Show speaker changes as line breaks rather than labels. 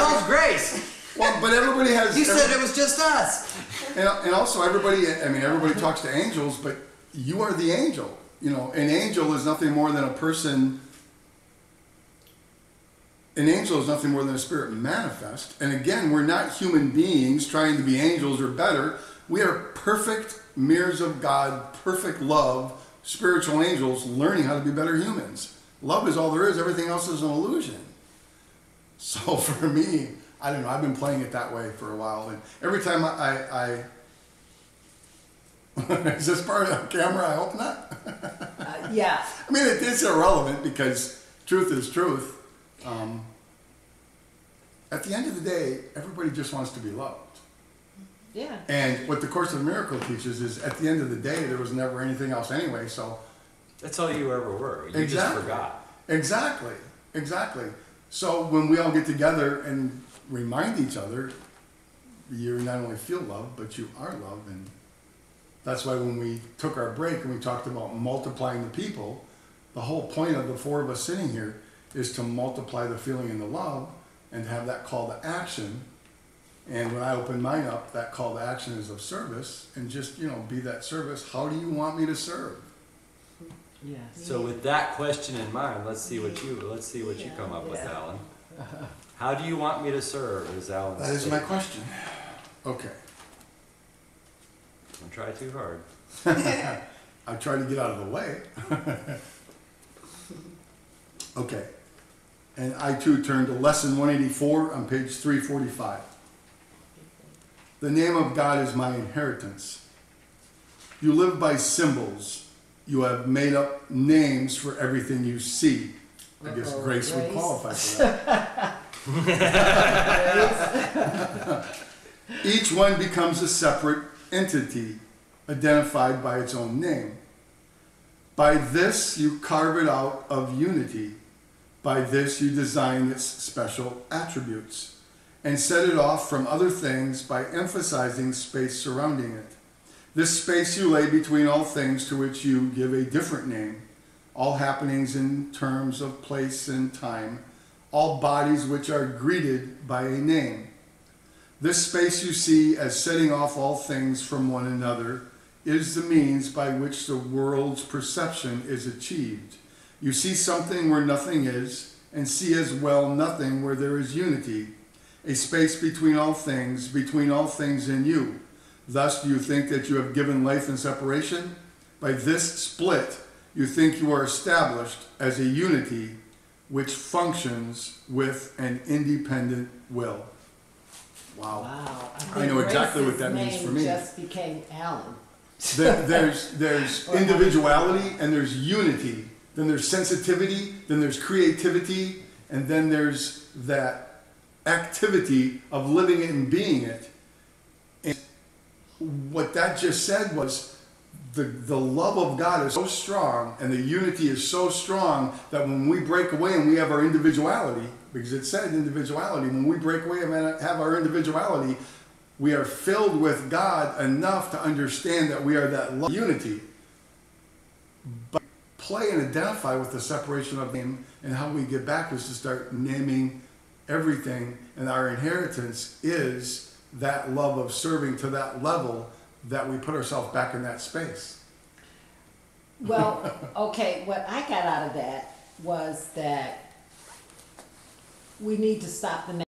hell's grace?
Well, but everybody has...
You said it was just us.
And also everybody, I mean, everybody talks to angels, but you are the angel. You know, an angel is nothing more than a person... An angel is nothing more than a spirit manifest. And again, we're not human beings trying to be angels or better. We are perfect mirrors of God, perfect love, spiritual angels learning how to be better humans. Love is all there is. Everything else is an illusion. So for me, I don't know. I've been playing it that way for a while. And every time I is this part of the camera? I hope not.
Yeah.
I mean, it's irrelevant because truth is truth. At the end of the day, everybody just wants to be loved.
Yeah.
And what the Course of Miracle teaches is at the end of the day, there was never anything else anyway, so...
That's all you ever were. You just forgot.
Exactly. Exactly. So when we all get together and remind each other, you not only feel love, but you are love. And that's why when we took our break and we talked about multiplying the people, the whole point of the four of us sitting here is to multiply the feeling and the love and have that call to action. And when I open mine up, that call to action is of service, and just, you know, be that service. How do you want me to serve?
Yes.
So with that question in mind, let's see what you come up with, Alan. How do you want me to serve? Is Alan's
That is my question. Okay.
Don't try too hard.
I try to get out of the way. Okay. And I too turn to lesson 184 on page 345. The name of God is my inheritance. You live by symbols. You have made up names for everything you see. I guess Grace would qualify for that. Each one becomes a separate entity, identified by its own name. By this you carve it out of unity. By this you design its special attributes and set it off from other things by emphasizing space surrounding it. This space you lay between all things to which you give a different name, all happenings in terms of place and time, all bodies which are greeted by a name. This space you see as setting off all things from one another is the means by which the world's perception is achieved. You see something where nothing is, and see as well nothing where there is unity, a space between all things in you. Thus do you think that you have given life in separation? By this split, you think you are established as a unity which functions with an independent will. Wow.
Wow.
I know exactly what that means for me.
Just became Alan.
There's individuality and there's unity. Then there's sensitivity, then there's creativity, and then there's that activity of living it and being it. And what that just said was the love of God is so strong and the unity is so strong that when we break away and we have our individuality, because it said individuality, when we break away and have our individuality, we are filled with God enough to understand that we are that love unity. But play and identify with the separation of name, and how we get back is to start naming everything, and our inheritance is that love of serving to that level that we put ourselves back in that space.
Well, okay, what I got out of that was that we need to stop the